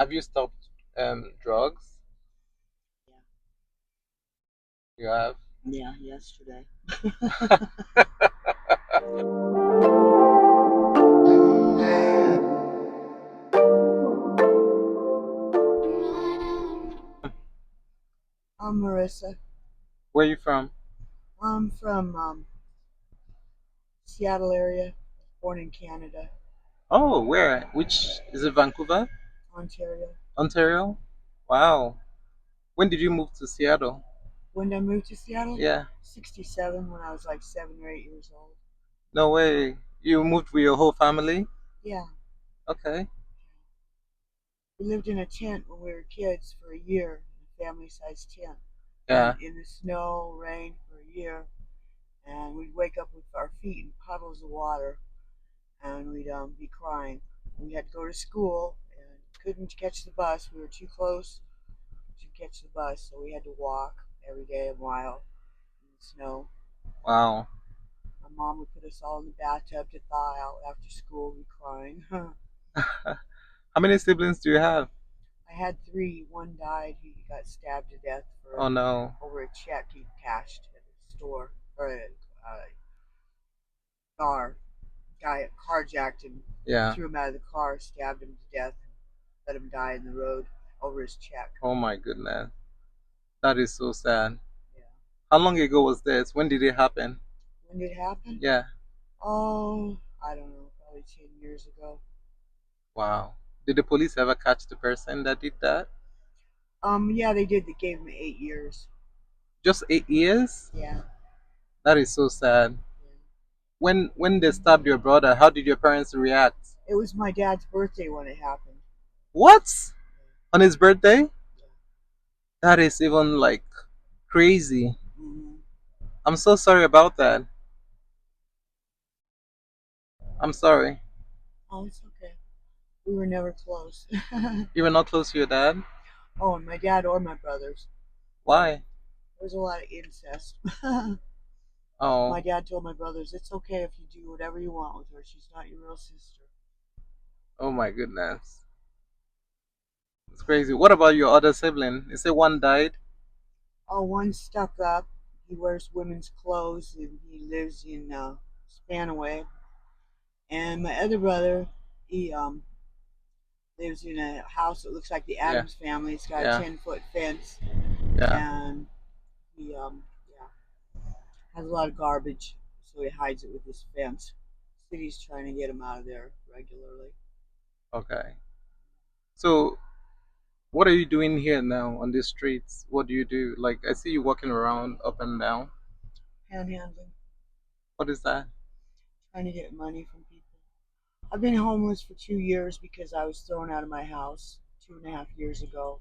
Have you stopped drugs? Yeah, You have? yeah, yesterday. I'm Marissa. Where are you from? I'm from Seattle area. Born in Canada, Oh, where? Which is it? Vancouver, Ontario. Ontario? Wow. When did you move to Seattle? When did I moved to Seattle? Yeah. 67 when I was like 7 or 8 years old. No way. You moved with your whole family? Yeah, Okay. we lived in a tent when we were kids for a year, a family-sized tent, Yeah. in the snow, rain for a year, and we'd wake up with our feet in puddles of water, and we'd be crying. We had to go to school and couldn't catch the bus. We were too close to catch the bus, so we had to walk every day a mile in the snow. Wow. My mom would put us all in the bathtub to thaw out after school, we crying. How many siblings do you have? I had three. One died. He got stabbed to death Oh for no. over a check he cashed at a store or a car. Guy carjacked him, Yeah. threw him out of the car, stabbed him to death, and let him die in the road over his check. Oh my goodness. That is so sad. Yeah. How long ago was this? When did it happen? When did it happen? Yeah. Oh, I don't know, probably 10 years ago. Wow. Did the police ever catch the person that did that? Yeah, they did. They gave him 8 years. Just 8 years? Yeah, That is so sad. yeah. When they stabbed your brother, how did your parents react? It was my dad's birthday when it happened. What? On his birthday? Yeah. That is even like crazy. Hmm. I'm so sorry about that. I'm sorry. Oh, it's okay. We were never close. You were not close to your dad? Oh, and my dad or my brothers. Why? There was a lot of incest. My Oh, dad told my brothers, "It's okay if you do whatever you want with her. She's not your real sister." oh my goodness. It's crazy. What about your other sibling? You say one died? Oh, one stuck up. He wears women's clothes and he lives in Spanaway. And my other brother, he lives in a house that looks like the Yeah, Adams family. It's got a yeah, 10-foot fence, yeah. and he yeah has a lot of garbage, so he hides it with his fence. City's trying to get him out of there regularly. Okay. So, what are you doing here now on the streets? What do you do? Like, I see you walking around up and down. Panhandling, What is that? trying to get money from people. I've been homeless for 2 years because I was thrown out of my house 2.5 years ago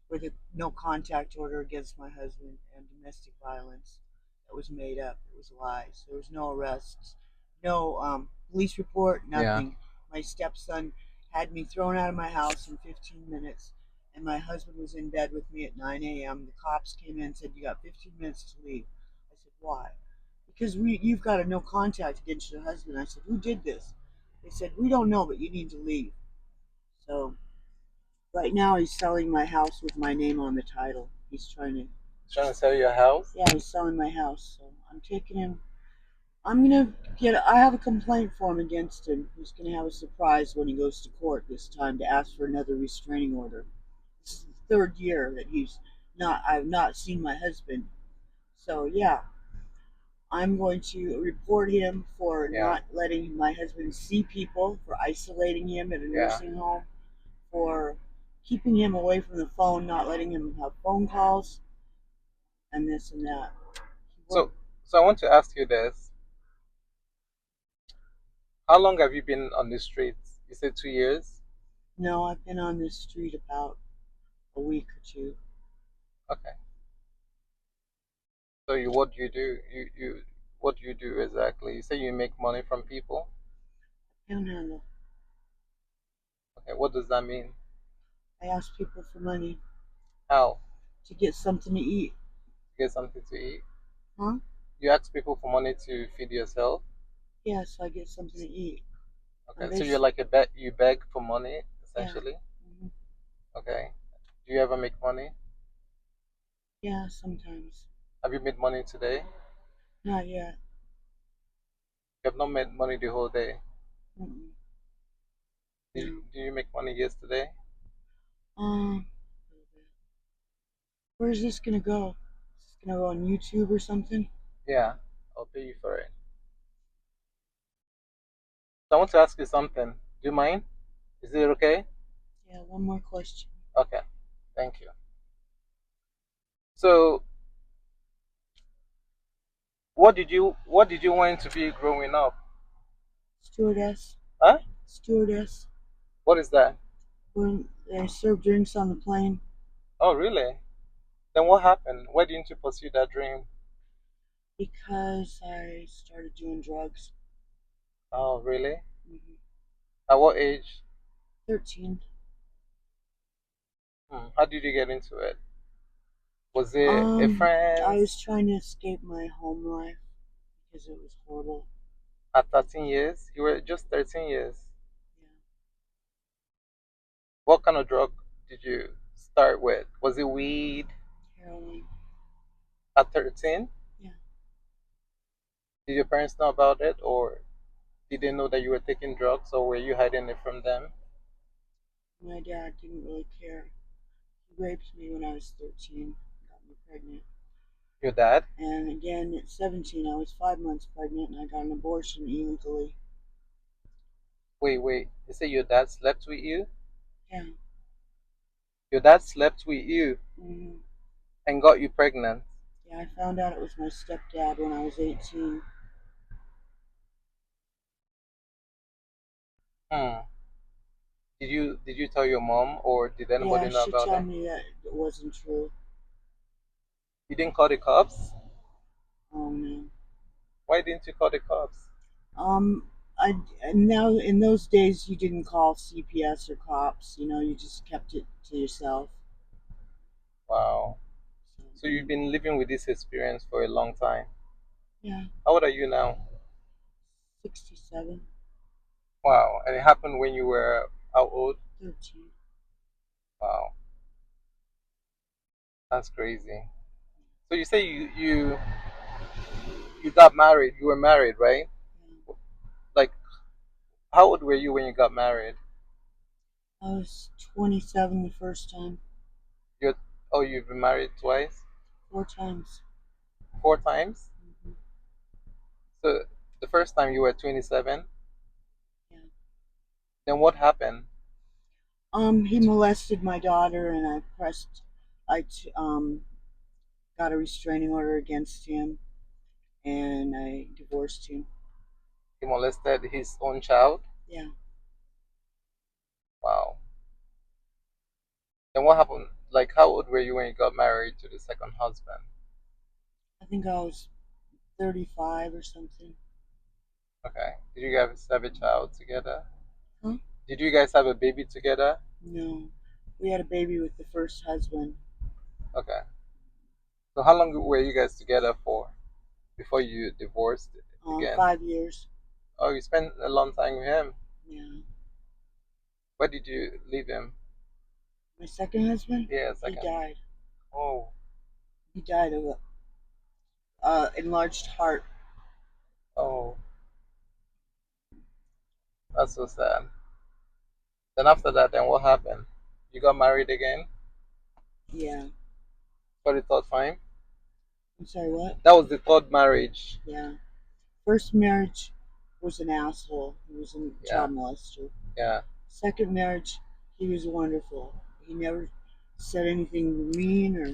with a no contact order against my husband and domestic violence that was made up. It was lies. There was no arrests, no police report, Yeah. nothing. My stepson had me thrown out of my house in 15 minutes, and my husband was in bed with me at 9 a.m. The cops came in and said, "You got 15 minutes to leave." I said, "Why?" Because you've got a no contact against your husband. I said, "Who did this?" They said, "We don't know, but you need to leave." So right now he's selling my house with my name on the title. He's trying to, Trying to sell your house? yeah, he's selling my house. So I'm taking him. I'm gonna I have a complaint form against him. He's gonna have a surprise when he goes to court this time to ask for another restraining order. This is the third year that I've not seen my husband. So yeah, I'm going to report him for Yeah, not letting my husband see people, for isolating him at a yeah. nursing home, for keeping him away from the phone, not letting him have phone calls, and this and that. He worked. So, so I want to ask you this. How long have you been on the streets? You said 2 years? No, I've been on this street about a week or two. Okay. So what do you do? What do you do exactly? You say you make money from people? Panhandle. Okay, what does that mean? I ask people for money How? to get something to eat. To get something to eat? Huh? You ask people for money to feed yourself? Yeah, so I get something to eat. I'm Okay, so you're basically, like you beg for money yeah. essentially? Hmm. Okay. Do you ever make money? Yeah, sometimes. Have you made money today? Not yet. You have not made money the whole day. Mm-mm. Did, No. did you make money yesterday? Um, where's this gonna go? Is this gonna go on YouTube or something? Yeah, I'll pay you for it. So I want to ask you something. Do you mind? Is it okay? Yeah, one more question. Okay. Thank you. So, what did you want to be growing up? Stewardess. Huh? Stewardess. What is that? When they serve drinks on the plane. Oh, really? Then what happened? Why didn't you pursue that dream? Because I started doing drugs. Oh, really? Hmm. At what age? 13. How did you get into it? Was it a Um, I was friend's trying to escape my home life because it was horrible. at 13 years? You were just 13 years. Yeah, What kind of drug did you start with? Was it weed heroin. at 13? Yeah, Did your parents know about it, or did they know that you were taking drugs, or were you hiding it from them? my dad didn't really care. He raped me when I was 13, got me pregnant. Your dad? And again at 17, I was 5 months pregnant and I got an abortion illegally. Wait, wait. You say your dad slept with you? Yeah. Your dad slept with you Hmm. and got you pregnant. Yeah, I found out it was my stepdad when I was 18. Hmm. Did you tell your mom, or did Yeah, anybody know she about told it? me that it wasn't true. You didn't call the cops? Oh no. Why didn't you call the cops? Um, I now in those days you didn't call CPS or cops. You know, you just kept it to yourself. Wow. So, So you've been living with this experience for a long time. yeah, How old are you now? 67, Wow. And it happened when you were how old? 13. Wow. That's crazy. So you say you got married. You were married, right? Yeah. Like, how old were you when you got married? I was 27 the first time, You're oh, you've been married twice, 4 times. 4 times. Hmm. So the first time you were 27. Yeah. Then what happened? He molested my daughter, and got a restraining order against him, and I divorced him. He molested his own child. Yeah, Wow. Then what happened? Like, how old were you when you got married to the second husband? I think I was 35 or something. Okay. Did you guys have a child together? Huh? Did you guys have a baby together? No, we had a baby with the first husband. Okay. So how long were you guys together for before you divorced again? 5 years. Oh, you spent a long time with him. Yeah. Where did you leave him? My second husband, Yeah, he second. died. Oh, He died of a enlarged heart. oh, that's so sad. Then after that, then what happened? You got married again Yeah. for the third time? I'm sorry, what? That was the third marriage. Yeah. First marriage was an asshole. He was a Yeah, child molester. yeah, Second marriage, he was wonderful. He never said anything mean or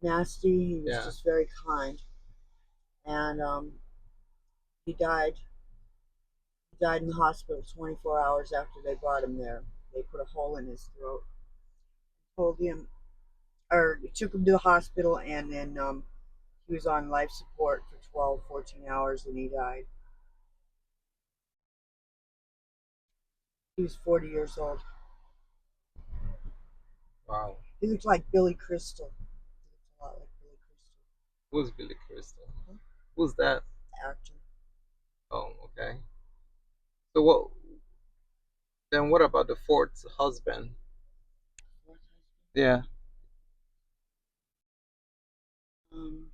nasty. He was yeah. just very kind. And he died. He died in the hospital 24 hours after they brought him there. They put a hole in his throat, told him, or took him to the hospital, and then he was on life support for 12, 14 hours, and he died. He was 40 years old. Wow. He looked like Billy Crystal. He looked a lot like Billy Crystal. Who's Billy Crystal? Huh? Who's that? Actor. Oh, okay. So what? Then what about the fourth husband? Yeah. Um,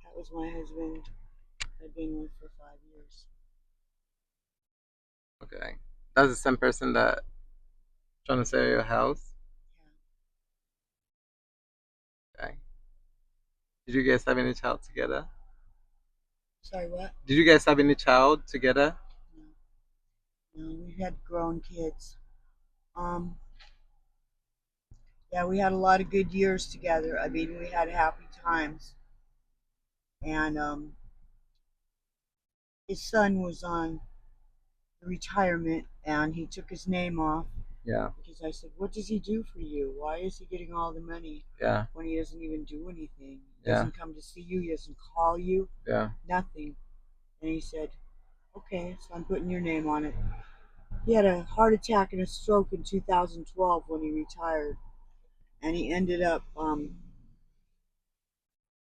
that was my husband. I've been with for 5 years. Okay. That's the same person that trying to sell your house. Yeah. Okay. Did you guys have any child together? Sorry, what? Did you guys have any child together? No, no, we've had grown kids. Um, yeah, we had a lot of good years together. I mean, we had happy times. And his son was on retirement, and he took his name off Yeah. because I said, "What does he do for you? Why is he getting all the money Yeah. when he doesn't even do anything? He Yeah. doesn't come to see you. He doesn't call you. Yeah. Nothing." And he said, "Okay, so I'm putting your name on it." He had a heart attack and a stroke in 2012 when he retired, and he ended up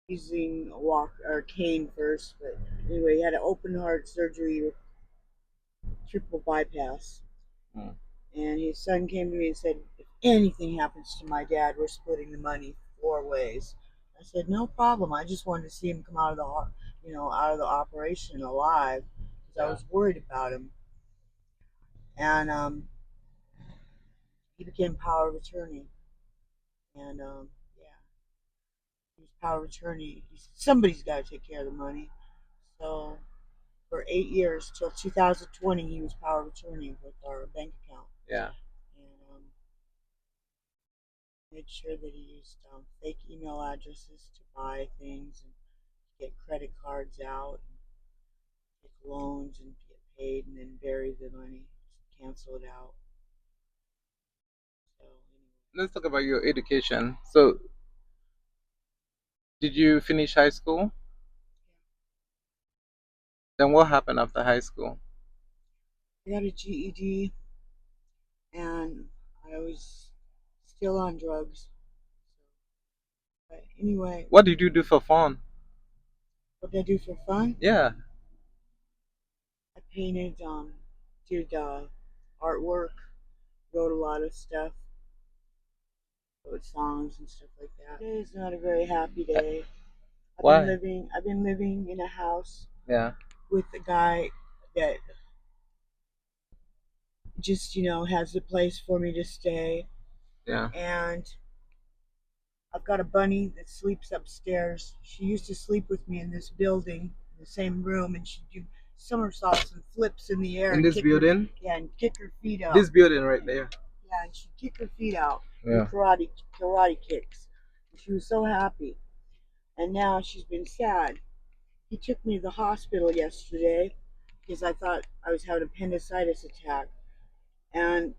using a walk or cane first. But anyway, he had an open heart surgery with triple bypass. Mm. And his son came to me and said, "If anything happens to my dad, we're splitting the money 4 ways." I said, "No problem. I just wanted to see him come out of out of the operation alive because I Yeah. was worried about him." And he became power of attorney. And yeah, he was power of attorney. He said, "Somebody's got to take care of the money." So for 8 years till 2020, he was power of attorney with our bank account. Yeah. And made sure that he used fake email addresses to buy things and get credit cards out, and take loans and get paid, and then bury the money, cancel it out. So anyway, Let's talk about your education. So, did you finish high school? Then what happened after high school? I got a GED, and I was still on drugs. But anyway, What did you do for fun? what did I do for fun? Yeah. I painted, did artwork, wrote a lot of stuff, wrote songs and stuff like that. Today is not a very happy Uh, day. Why? I've been living in a house Yeah. with a guy that just, has a place for me to stay. Yeah. And I've got a bunny that sleeps upstairs. She used to sleep with me in this building, in the same room, and she'd do somersaults and flips in the air In and this building? kick her feet out. This building right there. Yeah, and she'd kick her feet out, do Yeah. karate kicks. And she was so happy. And now she's been sad. He took me to the hospital yesterday because I thought I was having an appendicitis attack. And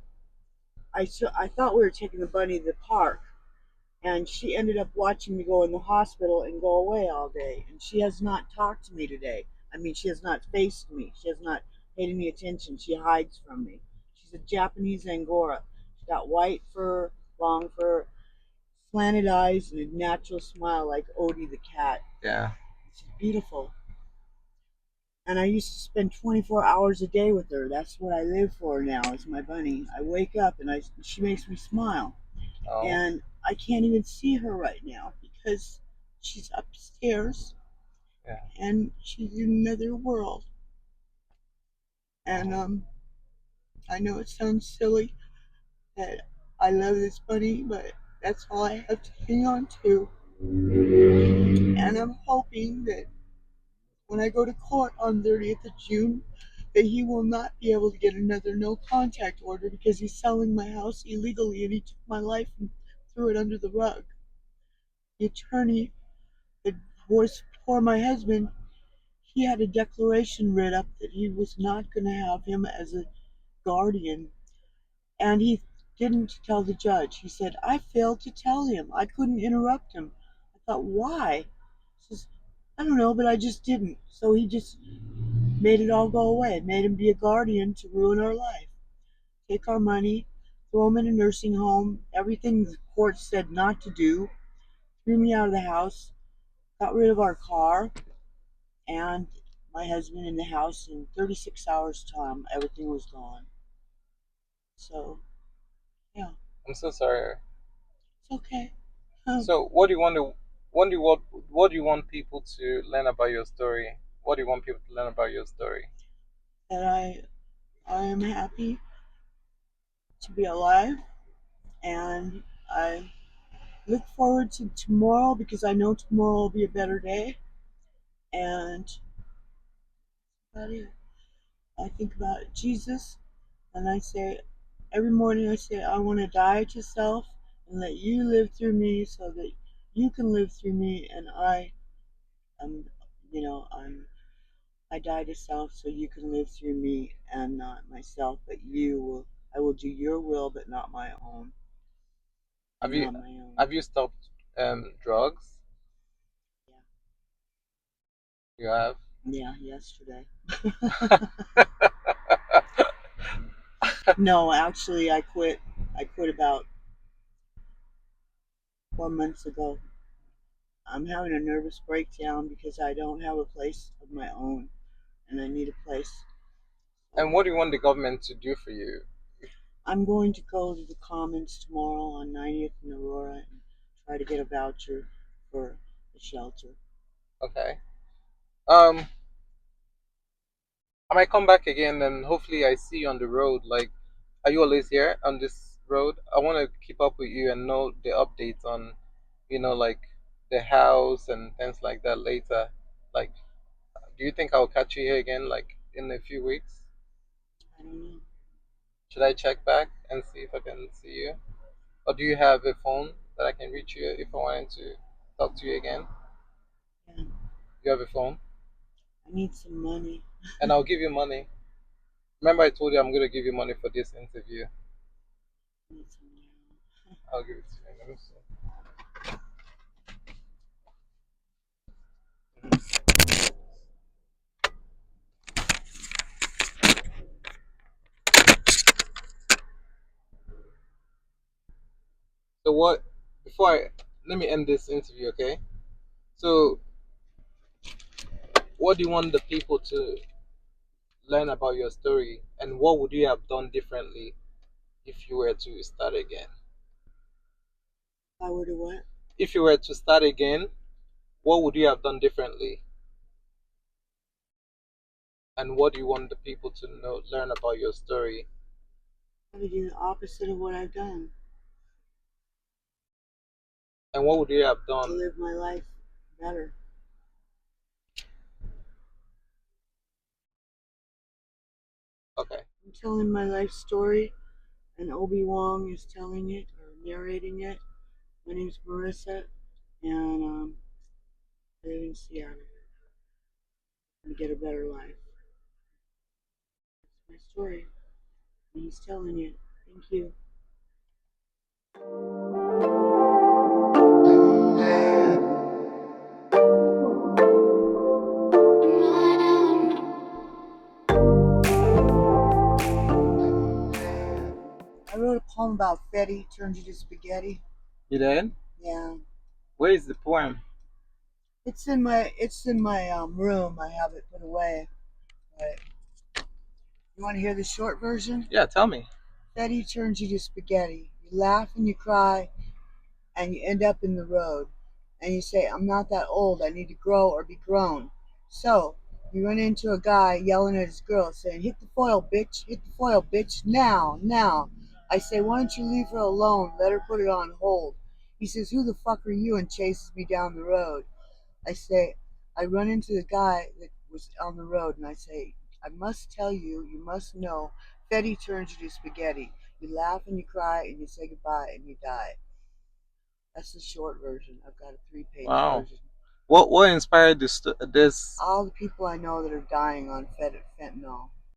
I thought we were taking the bunny to the park, and she ended up watching me go in the hospital and go away all day. And she has not talked to me today. I mean, she has not faced me. She has not paid any attention. She hides from me. She's a Japanese Angora. She's got white fur, long fur, slanted eyes, and a natural smile like Odie the cat. Yeah. She's beautiful. And I used to spend 24 hours a day with her. That's what I live for now, is my bunny. I wake up and she makes me smile. Oh. And I can't even see her right now because she's upstairs Yeah. and she's in another world. And I know it sounds silly that I love this bunny, but that's all I have to hang on to. And I'm hoping that when I go to court on 30th of June, that he will not be able to get another no contact order because he's selling my house illegally and he took my life and threw it under the rug. The attorney that was for my husband, he had a declaration read up that he was not going to have him as a guardian, and he didn't tell the judge. He said, "I failed to tell him. I couldn't interrupt him." I thought, why? He says, "I don't know, but I just didn't." So he just made it all go away, made him be a guardian to ruin our life, take our money, throw him in a nursing home, everything the court said not to do, threw me out of the house, got rid of our car, and my husband in the house in 36 hours time. Everything was gone. So yeah. I'm so sorry. okay. So, what do you want people to learn about your story? What do you want people to learn about your story? That I am happy to be alive, and I look forward to tomorrow because I know tomorrow will be a better day. And about it. I think about Jesus, and I say every morning I say I want to die to self and let you live through me, so that you can live through me, and I am, I die to self so you can live through me and not myself, but I will do your will, but not my own, Have and you not my own. have you stopped drugs? Yeah, You have. yeah, yesterday. No, actually, I quit. I quit about 4 months ago. I'm having a nervous breakdown because I don't have a place of my own, and I need a place. So And what do you want the government to do for you? I'm going to go to the Commons tomorrow on 90th and Aurora and try to get a voucher for the shelter. Okay. I might come back again, and hopefully I see you on the road. Like, are you always here on this road? I want to keep up with you and know the updates on, like the house and things like that later. Like, do you think I'll catch you here again, like in a few weeks? I don't know. Should I check back and see if I can see you? Or do you have a phone that I can reach you if I wanted to talk to you again? Yeah, You have a phone? I need some money. And I'll give you money. Remember, I told you I'm going to give you money for this interview. I need some money. I'll give it to you. Let me see. So what? Before I let me end this interview, okay? So what do you want the people to learn about your story, and what would you have done differently if you were to start again? If I were to what? If you were to start again, what would you have done differently, and what do you want the people to learn about your story, I would do the opposite of what I've done and what would you have to done? live my life better. Okay. I'm telling my life story, and Obi-Wan is telling it or narrating it. My name's Marissa, and I live in Seattle and get a better life. That's my story, and he's telling it. Thank you. I wrote a poem about Fetty turned you to spaghetti. You did? Yeah, Where is the poem? it's in my room. I have it put away. But you want to hear the short version? Yeah, tell me. Fetty turns you to spaghetti. You laugh and you cry, and you end up in the road. And you say, I'm not that old. I need to grow or be grown. So you run into a guy yelling at his girl, saying, hit the foil, bitch. Hit the foil, bitch. Now, now. I say, why don't you leave her alone? Let her put it on hold. He says, who the fuck are you? And chases me down the road. I say, I run into the guy that was on the road, and I say, I must tell you, you must know, Fetty turns you to spaghetti. You laugh and you cry and you say goodbye and you die. That's the short version. I've got a 3-page Wow. version. What inspired this? All the people I know that are dying on fentanyl.